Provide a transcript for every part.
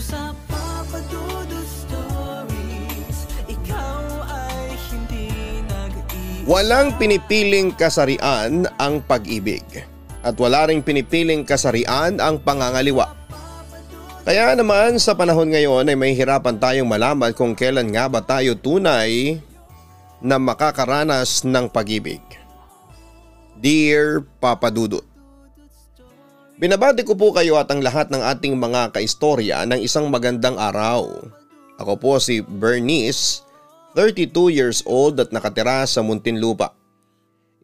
sa Papa Dudut Stories, ikaw ay hindi nag-iisa. Walang pinipiling kasarian ang pag-ibig at wala ring pinipiling kasarian ang pangangaliwa. Kaya naman sa panahon ngayon ay may hirapan tayong malaman kung kailan nga ba tayo tunay na makakaranas ng pag-ibig. Dear Papa Dudut, binabati ko po kayo at ang lahat ng ating mga kaistorya ng isang magandang araw. Ako po si Bernice, 32 years old at nakatira sa Muntinlupa.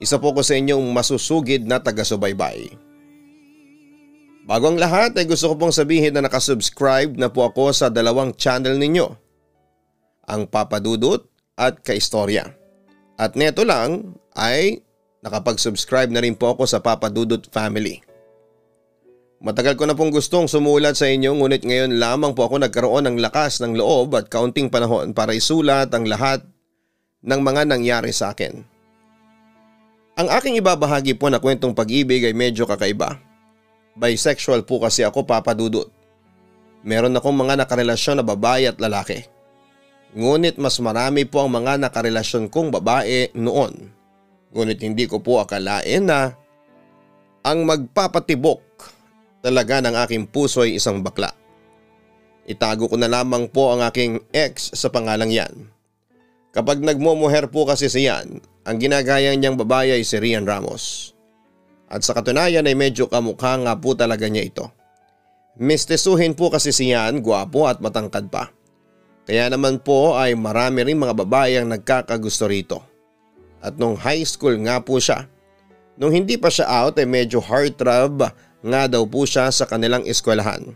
Isa po ko sa inyong masusugid na taga-subaybay. Bago ang lahat ay gusto ko pong sabihin na nakasubscribe na po ako sa dalawang channel ninyo, ang Papa Dudut at Kaistorya. At neto lang ay nakapag-subscribe na rin po ako sa Papa Dudut Family. Matagal ko na pong gustong sumulat sa inyo ngunit ngayon lamang po ako nagkaroon ng lakas ng loob at kaunting panahon para isulat ang lahat ng mga nangyari sa akin. Ang aking ibabahagi po na kwentong pag-ibig ay medyo kakaiba. Bisexual po kasi ako, Papa Dudut. Meron akong mga nakarelasyon na babae at lalaki. Ngunit mas marami po ang mga nakarelasyon kong babae noon. Ngunit hindi ko po akalain na ang magpapatibok talaga ng aking puso ay isang bakla. Itago ko na lamang po ang aking ex sa pangalang yan. Kapag nagmumuher po kasi siyan, ang ginagayang niyang babae ay si Rian Ramos. At sa katunayan ay medyo kamukha nga po talaga niya ito. Mistesuhin po kasi siyan, gwapo at matangkad pa. Kaya naman po ay marami rin mga babae ang nagkakagusto rito. At nung high school nga po siya, nung hindi pa siya out ay medyo heartthrob nga daw po siya sa kanilang eskwelahan.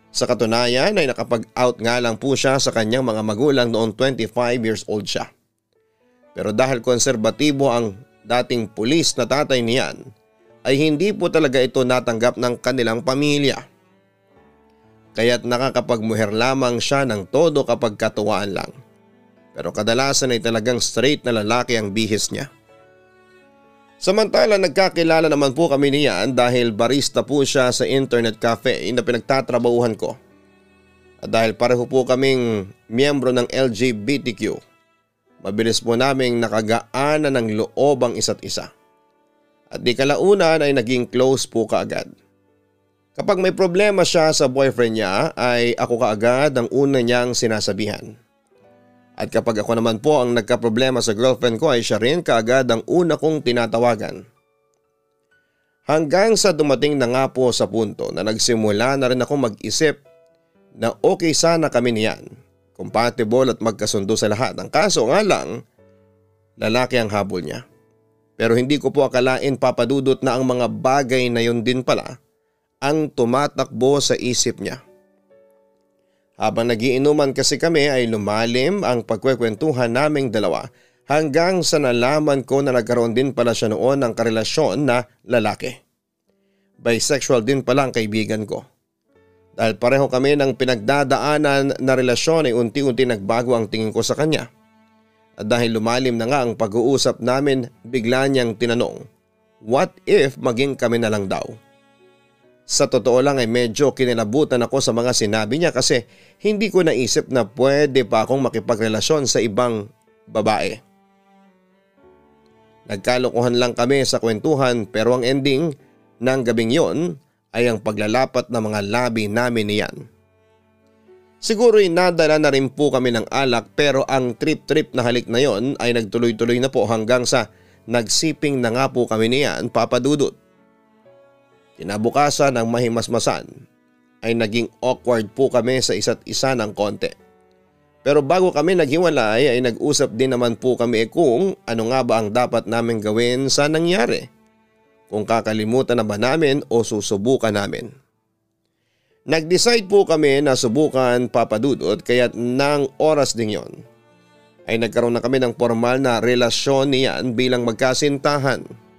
Sa katunayan ay nakapag-out nga lang po siya sa kanyang mga magulang noong 25 years old siya. Pero dahil konserbatibo ang dating pulis na tatay niyan, ay hindi po talaga ito natanggap ng kanilang pamilya. Kaya't nakakapagmuher lamang siya ng todo kapag katuwaan lang. Pero kadalasan ay talagang straight na lalaki ang bihis niya. Samantala nagkakilala naman po kami niyan dahil barista po siya sa internet cafe na pinagtatrabahuhan ko. At dahil pareho po kaming miyembro ng LGBTQ, mabilis po naming nakagaanan ng loob ang isa't isa. At di kalaunan ay naging close po kaagad. Kapag may problema siya sa boyfriend niya ay ako kaagad ang una niyang sinasabihan. At kapag ako naman po ang nagkaproblema sa girlfriend ko ay siya rin kaagad ang una kong tinatawagan. Hanggang sa dumating na nga po sa punto na nagsimula na rin ako mag-isip na okay sana kami niyan. Compatible at magkasundo sa lahat. Ang kaso nga lang, lalaki ang habol niya. Pero hindi ko po akalain, Papa Dudut, na ang mga bagay na yun din pala ang tumatakbo sa isip niya. Habang nagiinuman kasi kami ay lumalim ang pagkwekwentuhan naming dalawa hanggang sa nalaman ko na nagkaroon din pala siya noon ng karelasyon na lalaki. Bisexual din pala ang kaibigan ko. Dahil pareho kami ng pinagdadaanan na relasyon ay unti-unti nagbago ang tingin ko sa kanya. At dahil lumalim na nga ang pag-uusap namin, bigla niyang tinanong, what if maging kami na lang daw? Sa totoo lang ay medyo kinilabutan ako sa mga sinabi niya kasi hindi ko naisip na pwede pa akong makipagrelasyon sa ibang babae. Nagkalokohan lang kami sa kwentuhan pero ang ending ng gabing yon ay ang paglalapat ng mga labi namin niyan. Siguro'y nadala na rin po kami ng alak pero ang trip-trip na halik na yon ay nagtuloy-tuloy na po hanggang sa nagsiping na nga po kami niyan, Papa Dudut. Kinabukasan ng mahimasmasan ay naging awkward po kami sa isa't isa ng konti. Pero bago kami naghiwalay ay nag-usap din naman po kami kung ano nga ba ang dapat namin gawin sa nangyari. Kung kakalimutan na ba namin o susubukan namin. Nag-decide po kami na subukan, Papa Dudut, kaya't nang oras din yon ay nagkaroon na kami ng formal na relasyon niyan bilang magkasintahan.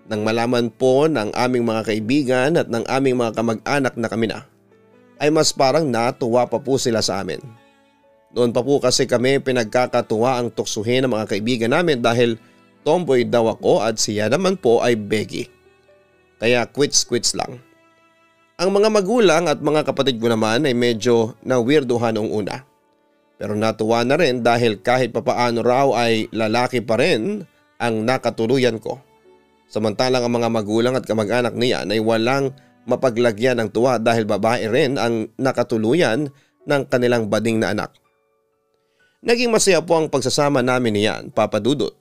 Nang malaman po ng aming mga kaibigan at ng aming mga kamag-anak na kami na, ay mas parang natuwa pa po sila sa amin. Noon pa po kasi kami pinagkakatuwa ang tuksuhin ng mga kaibigan namin dahil tomboy daw ako at siya naman po ay Becky. Kaya quits lang. Ang mga magulang at mga kapatid ko naman ay medyo na-weirduhan noong una. Pero natuwa na rin dahil kahit papaano raw ay lalaki pa rin ang nakatuluyan ko. Samantalang ang mga magulang at kamag-anak niyan ay walang mapaglagyan ng tuwa dahil babae rin ang nakatuluyan ng kanilang bading na anak. Naging masaya po ang pagsasama namin niyan, Papa Dudut.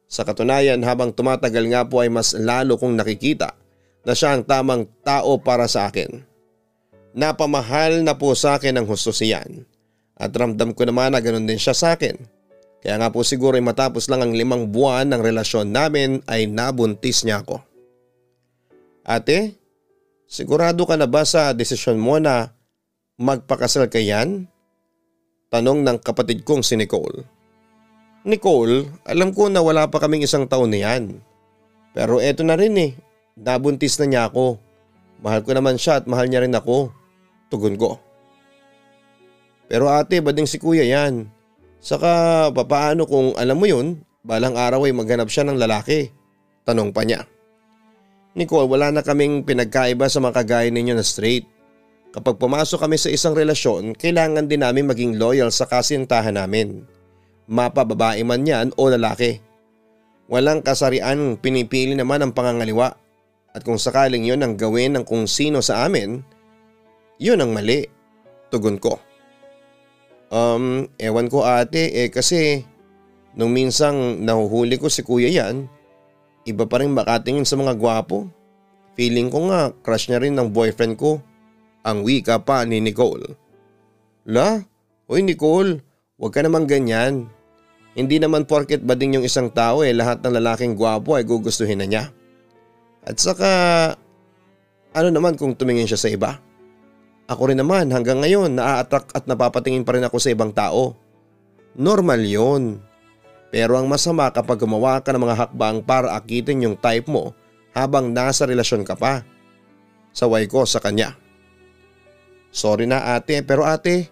Sa katunayan habang tumatagal nga po ay mas lalo kong nakikita na siya ang tamang tao para sa akin. Napamahal na po sa akin ang husto siyan at ramdam ko naman na ganoon din siya sa akin. Kaya nga po siguro ay matapos lang ang 5 buwan ng relasyon namin ay nabuntis niya ako. Ate, sigurado ka na ba sa desisyon mo na magpakasal ka yan? Tanong ng kapatid kong si Nicole. Nicole, alam ko na wala pa kaming 1 taon na yan. Pero eto na rin eh, nabuntis na niya ako. Mahal ko naman siya at mahal niya rin ako. Tugon ko. Pero ate, bading si kuya yan. Saka papaano kung alam mo yun, balang araw ay maghanap siya ng lalaki? Tanong pa niya. Nicole, wala na kaming pinagkaiba sa mga kagaya ninyo na straight. Kapag pumasok kami sa isang relasyon, kailangan din namin maging loyal sa kasintahan namin. Mapababae man yan o lalaki. Walang kasarian, pinipili naman ang pangangaliwa. At kung sakaling yun ang gawin ng kung sino sa amin, yun ang mali. Tugon ko. Ewan ko ate kasi nung minsang nahuhuli ko si kuya yan, iba pa rin makatingin sa mga gwapo. Feeling ko nga crush niya rin ng boyfriend ko. Ang wika pa ni Nicole. La? Hoy Nicole, huwag ka naman ganyan. Hindi naman porket bading yung isang tao lahat ng lalaking gwapo ay gugustuhin na niya. At saka ano naman kung tumingin siya sa iba? Ako rin naman hanggang ngayon naa-attract at napapatingin pa rin ako sa ibang tao. Normal yun. Pero ang masama kapag gumawa ka ng mga hakbang para akitin yung type mo habang nasa relasyon ka pa. Saway ko sa kanya. Sorry na ate, pero ate,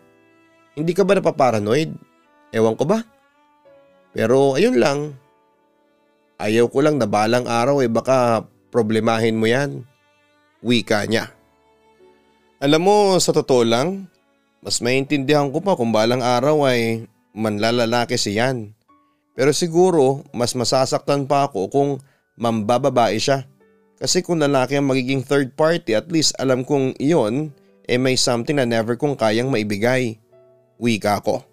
hindi ka ba napaparanoid? Ewan ko ba? Pero ayun lang. Ayaw ko lang na balang araw baka problemahin mo yan. Wika niya. Alam mo, sa totoo lang, mas maintindihan ko pa kung balang araw ay manlalalaki siyan. Pero siguro mas masasaktan pa ako kung mambababae siya. Kasi kung lalaki ang magiging third party, at least alam kong iyon may something na never kong kayang maibigay. Wika ko.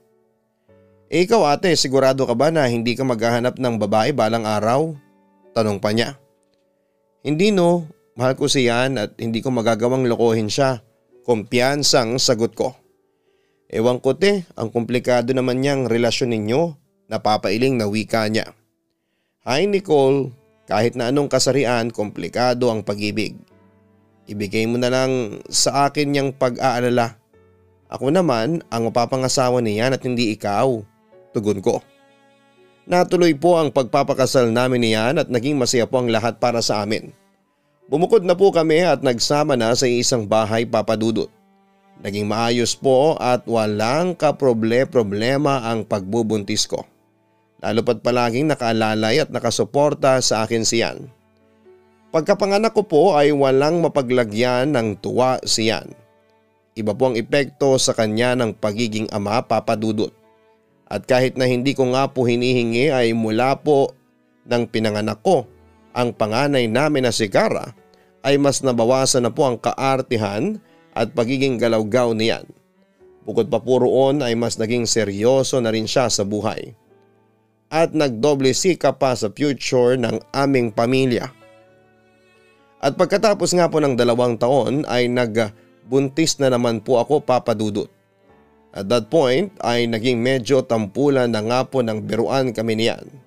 Ikaw ate, sigurado ka ba na hindi ka maghahanap ng babae balang araw? Tanong pa niya. Hindi no, mahal ko siyan at hindi ko magagawang lokohin siya. Kumpiyansang sagot ko. Ewan ko te, ang komplikado naman niyang relasyon ninyo, napapailing na wika niya. Hi Nicole, kahit na anong kasarian, komplikado ang pag-ibig. Ibigay mo na lang sa akin niyang pag-aalala. Ako naman ang mapapangasawa niyan at hindi ikaw, tugon ko. Natuloy po ang pagpapakasal namin niyan at naging masaya po ang lahat para sa amin. Bumukod na po kami at nagsama na sa isang bahay, Papa Dudut. Naging maayos po at walang kaproble-problema ang pagbubuntis ko. Lalo pat palaging nakaalalay at nakasuporta sa akin siyan. Pagkapanganak ko po ay walang mapaglagyan ng tuwa siyan. Iba po ang epekto sa kanya ng pagiging ama, Papa Dudut. At kahit na hindi ko nga po hinihingi ay mula po ng pinanganak ko, ang panganay namin na si Cara ay mas nabawasan na po ang kaartihan at pagiging galawgaw niyan. Bukod pa po roon ay mas naging seryoso na rin siya sa buhay. At nagdoble sikap pa sa future ng aming pamilya. At pagkatapos nga po ng 2 taon ay nagbuntis na naman po ako, Papa Dudut. At that point ay naging medyo tampulan na nga po ng biruan kami niyan.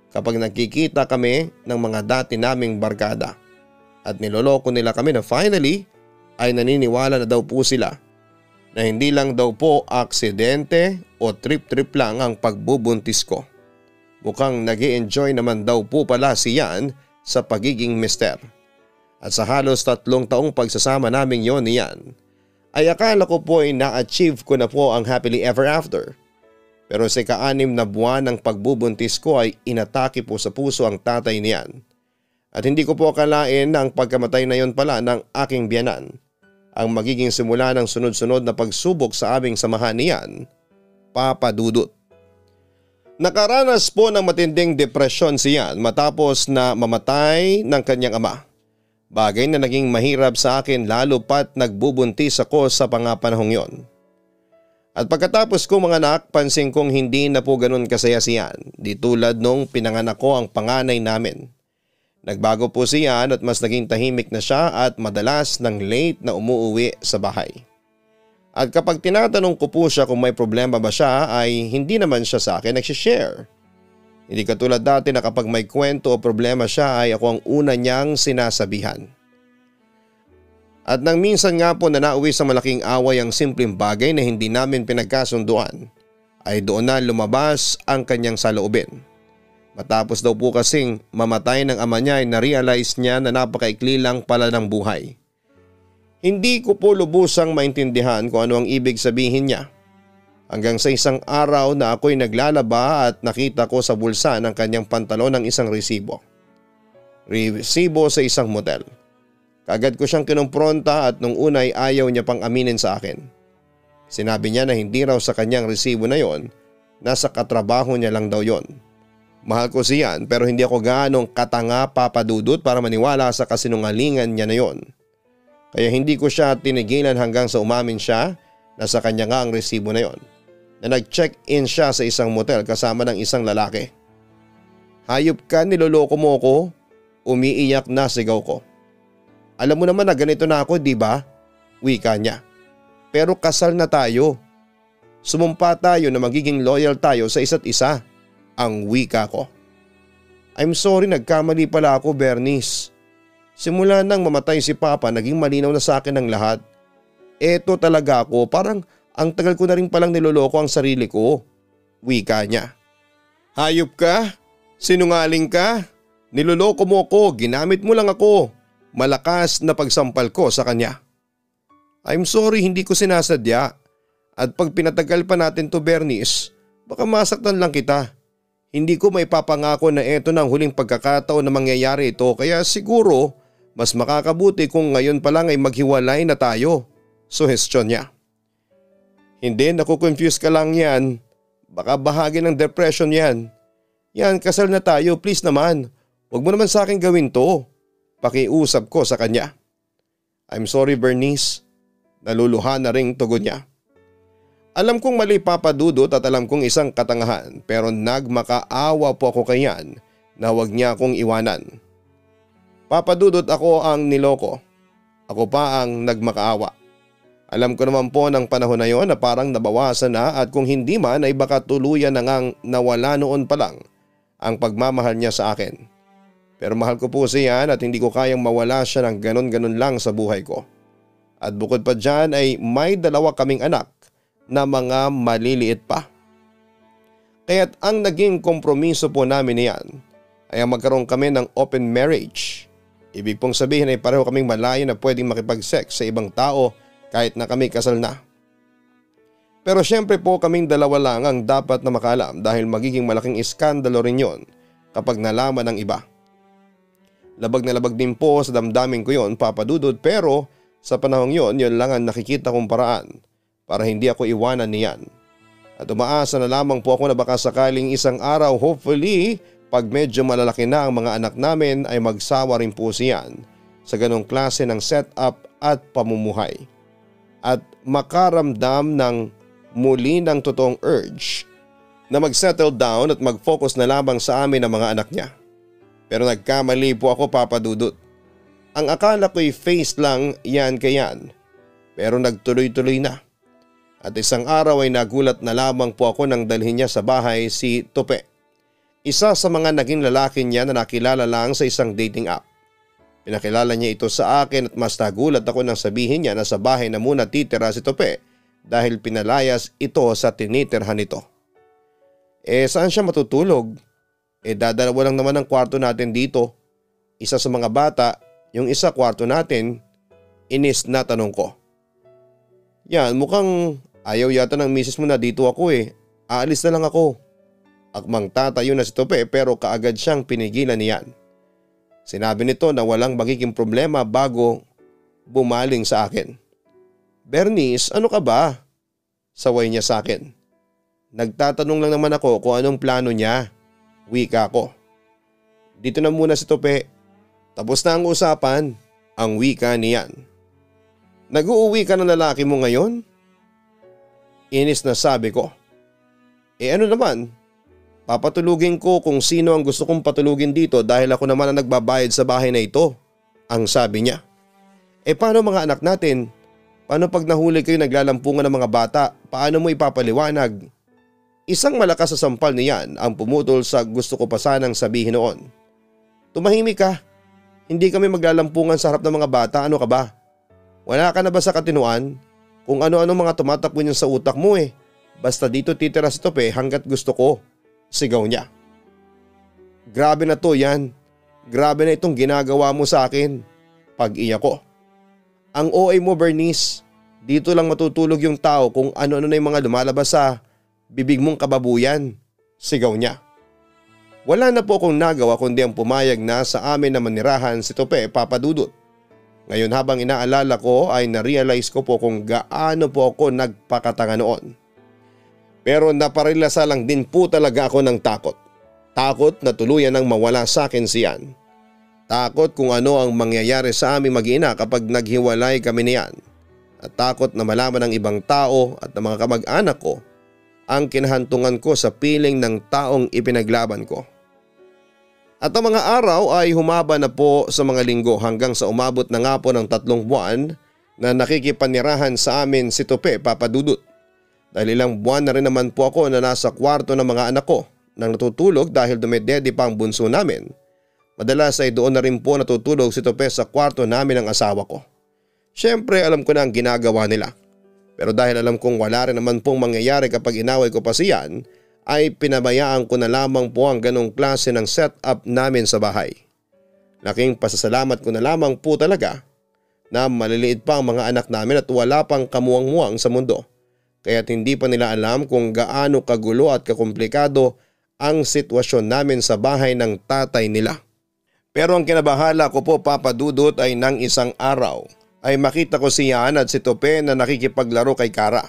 Kapag nagkikita kami ng mga dati naming barkada at niloloko nila kami na finally ay naniniwala na daw po sila na hindi lang daw po aksidente o trip-trip lang ang pagbubuntis ko. Mukhang nag-i-enjoy naman daw po pala siyan sa pagiging mister. At sa halos 3 taong pagsasama namin yon niyan ay akala ko po ay na-achieve ko na po ang happily ever after. Pero sa 6 na buwan ng pagbubuntis ko ay inatake po sa puso ang tatay niyan. At hindi ko po akalain na ang pagkamatay na yon pala ng aking biyanan ang magiging simula ng sunod-sunod na pagsubok sa aming samahan niyan, Papa Dudut. Nakaranas po ng matinding depresyon siyan matapos na mamatay ng kanyang ama. Bagay na naging mahirap sa akin lalo pat nagbubuntis ako sa pangapanahong yon. At pagkatapos ko mga anak, pansin kong hindi na po ganun kasaya siyan, di tulad nung pinanganak ko ang panganay namin. Nagbago po siyan at mas naging tahimik na siya at madalas nang late na umuuwi sa bahay. At kapag tinatanong ko po siya kung may problema ba siya ay hindi naman siya sa akin nagsishare. Hindi katulad dati na kapag may kwento o problema siya ay ako ang una niyang sinasabihan. At nang minsan nga po na nauwi sa malaking away ang simpleng bagay na hindi namin pinagkasunduan, ay doon na lumabas ang kanyang saloobin. Matapos daw po kasing mamatay ng ama niya ay na-realize niya na napakaikli lang pala ng buhay. Hindi ko po lubusang maintindihan kung ano ang ibig sabihin niya. Hanggang sa isang araw na ako'y naglalaba at nakita ko sa bulsa ng kanyang pantalon ng isang resibo. Resibo sa isang motel. Kaagad ko siyang kinumpronta at nung una ay ayaw niya pang aminin sa akin. Sinabi niya na hindi raw sa kanyang resibo na yon, nasa katrabaho niya lang daw yon. Mahal ko siyan pero hindi ako gaanong katanga Papa Dudut para maniwala sa kasinungalingan niya na yon. Kaya hindi ko siya tinigilan hanggang sa umamin siya na sa kanya nga ang resibo na yon. Na nag-check-in siya sa isang motel kasama ng isang lalaki. Hayop ka, niloloko mo ko, umiiyak na sigaw ko. Alam mo naman na ganito na ako, di ba? Wika niya. Pero kasal na tayo. Sumumpa tayo na magiging loyal tayo sa isa't isa. Ang wika ko. I'm sorry, nagkamali pala ako, Bernice. Simula nang mamatay si Papa, naging malinaw na sa akin ang lahat. Eto talaga ako, parang ang tagal ko na rin palang niloloko ang sarili ko. Wika niya. Hayop ka? Sinungaling ka? Niloloko mo ako, ginamit mo lang ako. Malakas na pagsampal ko sa kanya. I'm sorry, hindi ko sinasadya. At pag pinatagal pa natin to, Bernice, baka masaktan lang kita. Hindi ko may papangako na eto na ang huling pagkakataon na mangyayari ito kaya siguro mas makakabuti kung ngayon pa lang ay maghiwalay na tayo. Suhestyon niya. Hindi, nakukonfuse ka lang yan. Baka bahagi ng depression yan. Yan, kasal na tayo, please naman. Huwag mo naman sa akin gawin to. Pakiusap ko sa kanya. I'm sorry, Bernice. Naluluha na ring tugon niya. Alam kong mali Papa Dudut at alam kong isang katangahan pero nagmakaawa po ako kayan na huwag niya akong iwanan. Papa Dudut, ako ang niloko. Ako pa ang nagmakaawa. Alam ko naman po ng panahon na yon na parang nabawasan na at kung hindi man ay baka tuluyan na ngang nawala noon pa lang ang pagmamahal niya sa akin. Pero mahal ko po siya at hindi ko kayang mawala siya ng ganon-ganon lang sa buhay ko. At bukod pa dyan ay may 2 kaming anak na mga maliliit pa. Kaya't ang naging kompromiso po namin niyan ay ang magkaroon kami ng open marriage. Ibig pong sabihin ay pareho kaming malayo na pwedeng makipag-sex sa ibang tao kahit na kami kasal na. Pero syempre po kaming 2 lang ang dapat na makalam dahil magiging malaking iskandalo rin yon kapag nalaman ng iba. Labag na labag din po sa damdamin ko yon Papa Dudut pero sa panahong yon lang ang nakikita kong paraan para hindi ako iwanan niyan. At umaasa na lamang po ako na baka sakaling isang araw hopefully pag medyo malalaki na ang mga anak namin ay magsawa rin po siyan sa ganong klase ng setup at pamumuhay. At makaramdam ng muli ng totoong urge na mag-settle down at mag-focus na lamang sa amin ang mga anak niya. Pero nagkamali po ako Papa Dudut. Ang akala ko'y face lang yan kayan pero nagtuloy-tuloy na. At isang araw ay nagulat na lamang po ako nang dalhin niya sa bahay si Tope. Isa sa mga naging lalaki niya na nakilala lang sa isang dating app. Pinakilala niya ito sa akin at mas nagulat ako nang sabihin niya na sa bahay na muna titira si Tope dahil pinalayas ito sa tinitirhan nito. Saan siya matutulog? Dadalawa lang naman ang kwarto natin dito. Isa sa mga bata, yung isa kwarto natin, inis na tanong ko. Yan, mukhang ayaw yata ng misis mo na dito ako Aalis na lang ako. Akmang tatayo na si Tope pero kaagad siyang pinigilan niyan. Sinabi nito na walang magiging problema bago bumaling sa akin. Bernice, ano ka ba? Saway niya sa akin. Nagtatanong lang naman ako kung anong plano niya. Wika ko. Dito na muna si Tope. Tapos na ang usapan. Ang wika niyan. Nag-uuwi ka ng lalaki mo ngayon? Inis na sabi ko. Ano naman? Papatulugin ko kung sino ang gusto kong patulugin dito dahil ako naman ang nagbabayad sa bahay na ito. Ang sabi niya. Paano mga anak natin? Paano pag nahuli kayo naglalampungan ng mga bata? Paano mo ipapaliwanag? Isang malakas sa sampal niyan ang pumutol sa gusto ko pa sanang sabihin noon. Tumahimik ka. Hindi kami maglalampungan sa harap ng mga bata, ano ka ba? Wala ka na ba sa katinuan? Kung ano-ano mga tumatakbo niyan sa utak mo Basta dito titira si Tope hanggat gusto ko. Sigaw niya. Grabe na to yan. Grabe na itong ginagawa mo sa akin. Pag-iyak ko. Ang OA mo Bernice. Dito lang matutulog yung tao kung ano-ano na yung mga lumalabas sa bibig mong kababuyan. Sigaw niya. Wala na po akong nagawa kundi ang pumayag na sa amin na manirahan si Tope Papadudot. Ngayon habang inaalala ko ay na-realize ko po kung gaano po ako nagpakatanga noon. Pero naparilasa lang din po talaga ako ng takot. Takot na tuluyan nang mawala sa akin siyan. Takot kung ano ang mangyayari sa aming mag-ina kapag naghiwalay kami niyan. At takot na malaman ng ibang tao at ng mga kamag-anak ko ang kinahantungan ko sa piling ng taong ipinaglaban ko. At ang mga araw ay humaba na po sa mga linggo hanggang sa umabot na nga po ng 3 buwan na nakikipanirahan sa amin si Tope Papadudut. Dahil ilang buwan na rin naman po ako na nasa kwarto ng mga anak ko nang natutulog dahil dumedede pa ang bunso namin. Madalas ay doon na rin po natutulog si Tope sa kwarto namin ng asawa ko. Siyempre alam ko na ang ginagawa nila. Pero dahil alam kong wala rin naman pong mangyayari kapag inaway ko pa siyan, ay pinabayaan ko na lamang po ang ganong klase ng setup namin sa bahay. Laking pasasalamat ko na lamang po talaga na maliliit pa ang mga anak namin at wala pang kamuwang-muwang sa mundo. Kaya't hindi pa nila alam kung gaano kagulo at kakomplikado ang sitwasyon namin sa bahay ng tatay nila. Pero ang kinabahala ko po Papadudot ay nang isang araw ay makita ko si Yan at si Tope na nakikipaglaro kay Kara.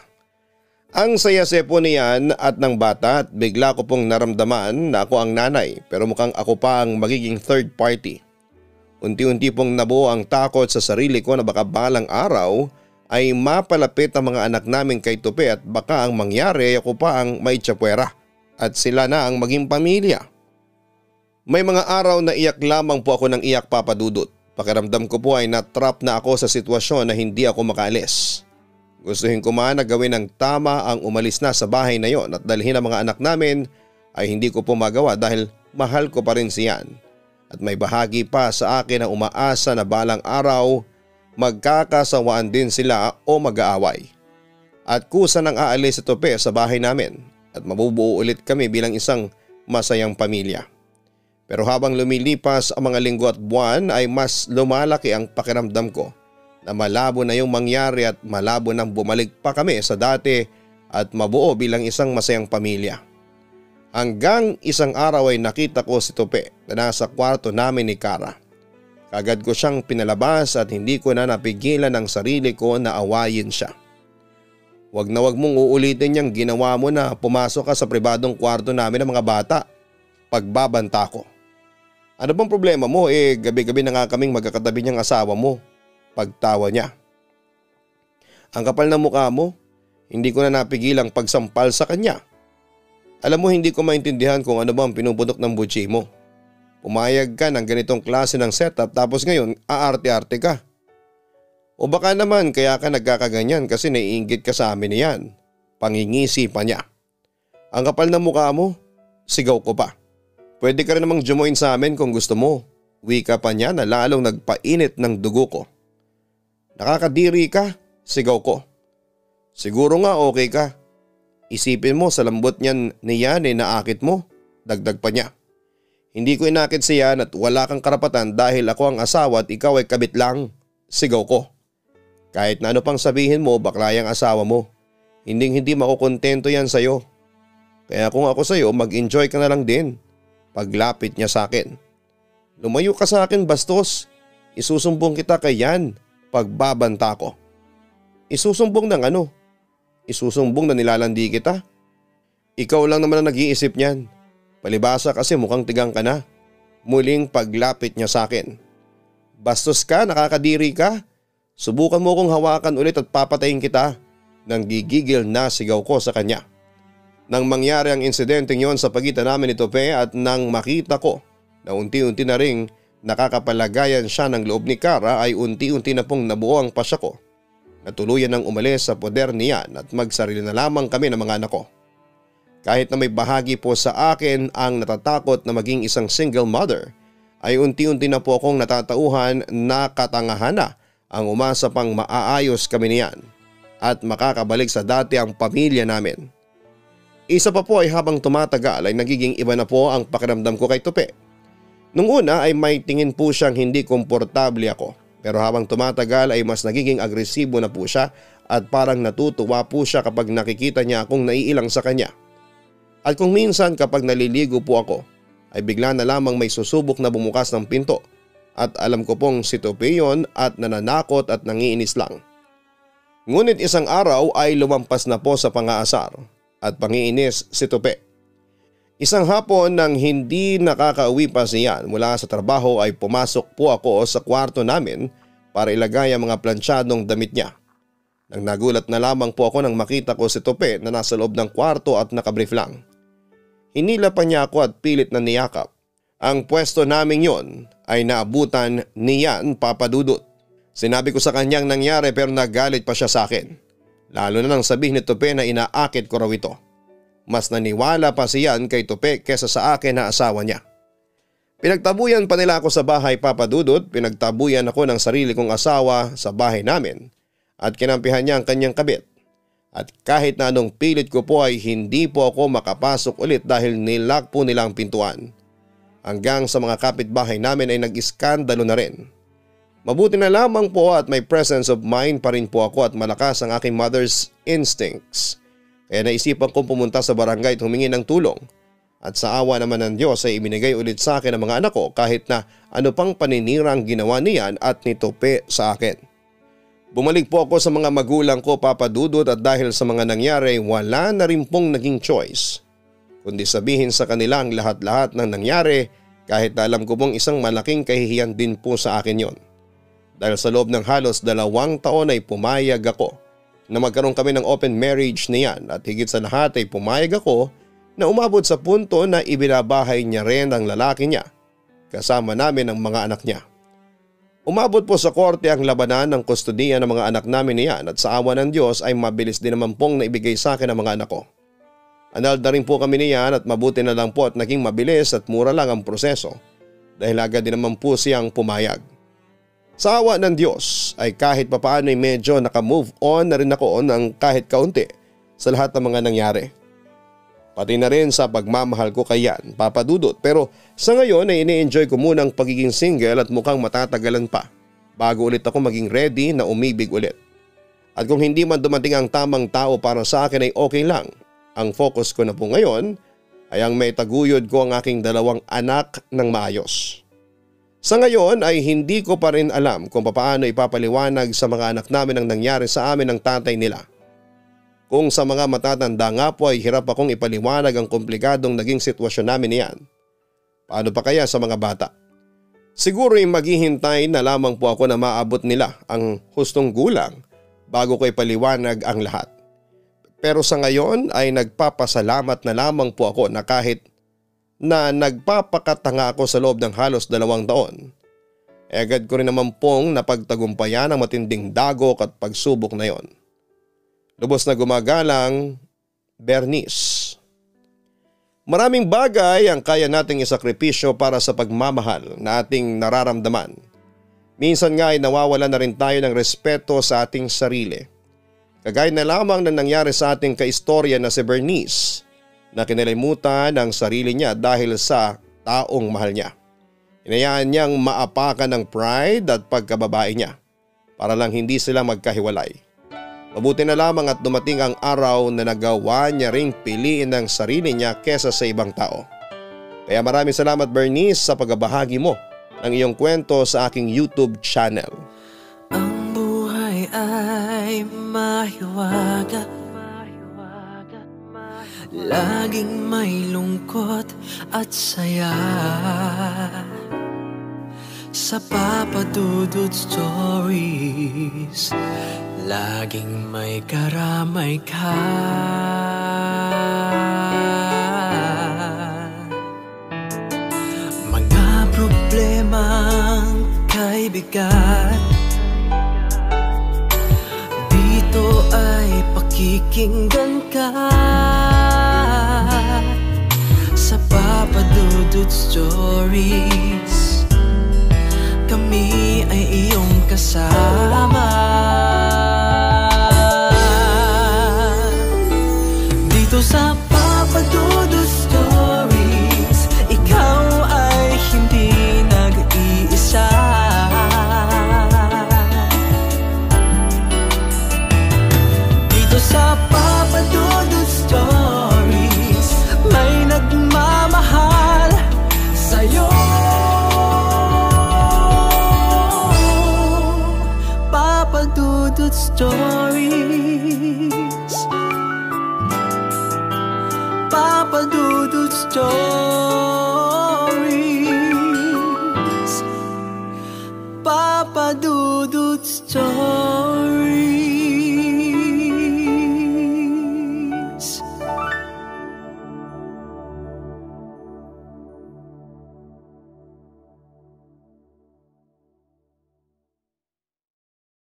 Ang saya-saya po niyan at ng bata at bigla ko pong naramdaman na ako ang nanay pero mukhang ako pa ang magiging third party. Unti-unti pong nabuo ang takot sa sarili ko na baka balang araw ay mapalapit ang mga anak namin kay Tope at baka ang mangyari ako pa ang may tsapwera at sila na ang maging pamilya. May mga araw na iyak lamang po ako ng iyak Papadudot. Pakiramdam ko po ay natrap na ako sa sitwasyon na hindi ako makaalis. Gustuhin ko man na gawin ng tama ang umalis na sa bahay na yon at dalhin ang mga anak namin ay hindi ko po magawa dahil mahal ko pa rin siyan. At may bahagi pa sa akin na umaasa na balang araw magkakasawaan din sila o mag-aaway. At kusa nang aalis si Tope sa bahay namin at mabubuo ulit kami bilang isang masayang pamilya. Pero habang lumilipas ang mga linggo at buwan ay mas lumalaki ang pakiramdam ko na malabo na yung mangyari at malabo nang bumalik pa kami sa dati at mabuo bilang isang masayang pamilya. Hanggang isang araw ay nakita ko si Tope na nasa kwarto namin ni Kara. Kagad ko siyang pinalabas at hindi ko na napigilan ang sarili ko na awayin siya. Wag na wag mong uulitin yung ginawa mo na pumasok ka sa pribadong kwarto namin ng mga bata. Pagbabanta ko. Ano bang problema mo gabi-gabi na nga kaming magkakatabi niyang asawa mo. Pagtawa niya. Ang kapal ng mukha mo, hindi ko na napigilang pagsampal sa kanya. Alam mo hindi ko maintindihan kung ano bang pinuputok ng butsi mo. Pumayag ka ng ganitong klase ng setup tapos ngayon aarte-arte ka. O baka naman kaya ka nagkakaganyan kasi naiinggit ka sa amin niyan. Pangingisi pa niya. Ang kapal ng mukha mo, sigaw ko pa. Pwede ka rin namang jumoin sa amin kung gusto mo. Wika pa niya na lalong nagpainit ng dugo ko. Nakakadiri ka, sigaw ko. Siguro nga okay ka. Isipin mo sa lambot niyan ni Yan naakit mo. Dagdag pa niya. Hindi ko inakit si Yan at wala kang karapatan dahil ako ang asawa at ikaw ay kabit lang. Sigaw ko. Kahit na ano pang sabihin mo bakla yung asawa mo. Hindi makukontento yan sa'yo. Kaya kung ako sa'yo mag-enjoy ka na lang din. Paglapit niya sa akin. Lumayo ka sa akin bastos. Isusumbong kita kay Yan. Pagbabanta ko. Isusumbong ng ano? Isusumbong na nilalandi kita? Ikaw lang naman ang nag-iisip niyan. Palibasa kasi mukhang tigang ka na. Muling paglapit niya sa akin. Bastos ka, nakakadiri ka. Subukan mo kong hawakan ulit at papatayin kita. Nang gigigil na sigaw ko sa kanya. Nang mangyari ang insidenteng yon sa pagitan namin ni Tope at nang makita ko na unti-unti na ring nakakapalagayan siya ng loob ni Kara ay unti-unti na pong nabuo ang pasya ko. Natuluyan ng umalis sa poder niyan at magsarili na lamang kami ng mga anak ko. Kahit na may bahagi po sa akin ang natatakot na maging isang single mother, ay unti-unti na po akong natatauhan na katangahan na ang umasa pang maaayos kami niyan at makakabalik sa dati ang pamilya namin. Isa pa po ay habang tumatagal ay nagiging iba na po ang pakiramdam ko kay Tope. Nung una ay may tingin po siyang hindi komportable ako, pero habang tumatagal ay mas nagiging agresibo na po siya at parang natutuwa po siya kapag nakikita niya akong naiilang sa kanya. At kung minsan kapag naliligo po ako ay bigla na lamang may susubok na bumukas ng pinto at alam ko pong si Tope yon at nananakot at nangiinis lang. Ngunit isang araw ay lumampas na po sa pangaasar at pangiinis si Tope. Isang hapon nang hindi nakakauwi pa siya mula sa trabaho ay pumasok po ako sa kwarto namin para ilagay ang mga plantsadong damit niya. Nang nagulat na lamang po ako nang makita ko si Tope na nasa loob ng kwarto at nakabrief lang. Hinila pa niya ako at pilit na niyakap. Ang pwesto naming yon ay naabutan niyan, Papa Dudut. Sinabi ko sa kanyang nangyari pero nagalit pa siya sa akin. Lalo na nang sabihin ni Tope na inaakit ko raw ito. Mas naniwala pa siyan kay Tope kesa sa akin na asawa niya. Pinagtabuyan pa nila ako sa bahay, Papa Dudut. Pinagtabuyan ako ng sarili kong asawa sa bahay namin at kinampihan niya ang kanyang kabit. At kahit na anong pilit ko po ay hindi po ako makapasok ulit dahil nilock po nila ang pintuan. Hanggang sa mga kapitbahay namin ay nag-iskandalo na rin. Mabuti na lamang po at may presence of mind pa rin po ako at malakas ang aking mother's instincts. Kaya naisipan kong pumunta sa barangay at humingi ng tulong. At sa awa naman ng Diyos ay ibinigay ulit sa akin ang mga anak ko kahit na ano pang paninirang ginawa niyan at ni Tope sa akin. Bumalik po ako sa mga magulang ko, Papa Dudut, at dahil sa mga nangyari wala na rin pong naging choice. Kundi sabihin sa kanila ang lahat-lahat ng nangyari kahit na alam ko pong isang malaking kahihiyan din po sa akin yon. Dahil sa loob ng halos 2 taon ay pumayag ako na magkaroon kami ng open marriage niyan at higit sa lahat ay pumayag ako na umabot sa punto na ibinabahay niya rin ang lalaki niya kasama namin ang mga anak niya. Umabot po sa korte ang labanan ng kustodiya ng mga anak namin niyan at sa awa ng Diyos ay mabilis din naman pong naibigay sa akin ang mga anak ko. Anal na rin po kami niyan at mabuti na lang po at naging mabilis at mura lang ang proseso dahil agad din naman po siyang pumayag. Sa awa ng Diyos ay kahit papaano ay medyo nakamove on na rin ako ng kahit kaunti sa lahat ng mga nangyari. Pati na rin sa pagmamahal ko kay Yan, Papa Dudut, pero sa ngayon ay ini-enjoy ko muna ang pagiging single at mukhang matatagalan pa bago ulit ako maging ready na umibig ulit. At kung hindi man dumating ang tamang tao para sa akin ay okay lang. Ang focus ko na po ngayon ay ang may taguyod ko ang aking 2 anak ng maayos. Sa ngayon ay hindi ko pa rin alam kung paano ipapaliwanag sa mga anak namin ang nangyari sa amin ng tatay nila. Kung sa mga matatanda nga po ay hirap akong ipaliwanag ang komplikadong naging sitwasyon namin niyan. Paano pa kaya sa mga bata? Siguro ay maghihintay na lamang po ako na maabot nila ang hustong gulang bago ko ipaliwanag ang lahat. Pero sa ngayon ay nagpapasalamat na lamang po ako na kahit na nagpapakatanga ako sa loob ng halos 2 taon, agad ko rin naman pong napagtagumpayan ang matinding dagok at pagsubok na yon. Lubos na gumagalang, Bernice. Maraming bagay ang kaya nating isakripisyo para sa pagmamahal na ating nararamdaman. Minsan nga ay nawawala na rin tayo ng respeto sa ating sarili. Kagaya na lamang ng nangyari sa ating kaistorya na si Bernice, na kinalimutan ang sarili niya dahil sa taong mahal niya. Hinayaan niyang maapakan ng pride at pagkababae niya para lang hindi sila magkahiwalay. Mabuti na lamang at dumating ang araw na nagawa niya ring piliin ang sarili niya kesa sa ibang tao. Kaya maraming salamat, Bernice, sa pagbabahagi mo ng iyong kwento sa aking YouTube channel. Ang buhay ay ay mahiwaga, laging may lungkot at saya. Sa Papa Dudut Stories, laging may karamay ka. Mga problemang kay bigat, dito ay pakikinggan ka. Sa Papa Dudut Stories, kami ay iyong kasama. Dito sa Papa Dudut Stories, ikaw ay hindi nag-iisa. Dito sa Papa Dudut Stories, may nagmamahal sa'yo. Papa Dudut Stories, Papa Dudut Stories.